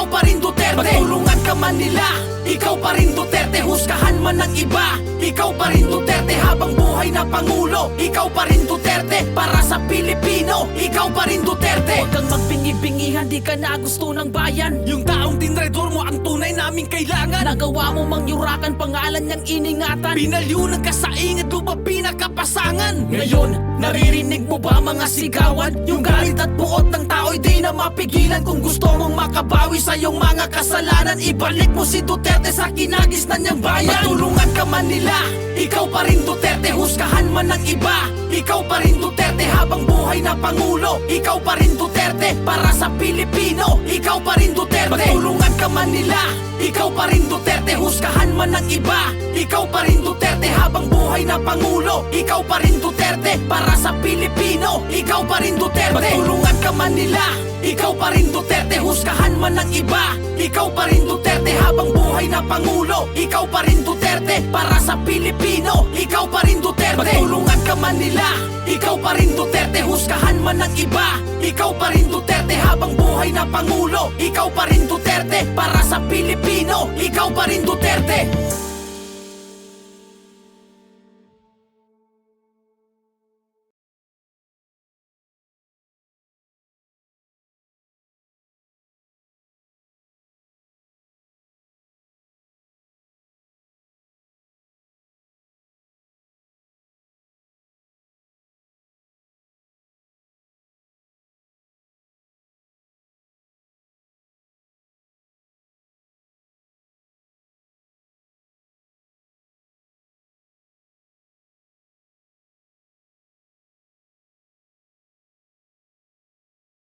pa rin Duterte. Magtulungan ka man nila, ikaw pa rin Duterte. Husgahan man ng iba, ikaw pa rin Duterte. Habang buhay na Pangulo, ikaw pa rin Duterte. Para sa Pilipino, ikaw pa rin Duterte. Huwag kang magbingi-bingihan, di ka na gusto ng bayan. Yung taong tinredor mo ang tunay naming kailangan. Nagawa mo mangyurakan, pangalan niyang iningatan. Binalyo ng kasaingat, lupa pinakapasangan. Ngayon, naririnig mo ba mga sigawan? Yung galit at buot ng tao'y di na mapigilan. Kung gusto mong makabawi sa iyong mga kasalanan, ibalik mo si Duterte sa kinagis na niyang bayan. Magtulungan ka man nila, ikaw pa rin Duterte. Husgahan man ng iba, ikaw pa rin Duterte. Habang buhay na Pangulo, ikaw pa rin Duterte. Para sa Pilipino, ikaw pa rin Duterte. Magtulungan ka man nila, ikaw pa rin Duterte. Husgahan man ng iba, ikaw pa rin Duterte. Habang buhay na Pangulo, ikaw pa rin Duterte. Para sa Pilipino, ikaw pa rin Duterte. Magtulungan ka man nila, ikaw pa rin Duterte. Husgahan man ng iba, ikaw pa rin Duterte. Habang buhay na Pangulo, ikaw pa rin Duterte. Para sa Pilipino, ikaw pa rin Duterte. Magtulungan ka man nila, ikaw pa rin Duterte. Husgahan man ng iba, ikaw pa rin Duterte. Habang buhay na Pangulo, ikaw pa rin Duterte. Para sa Pilipino, ikaw pa rin Duterte.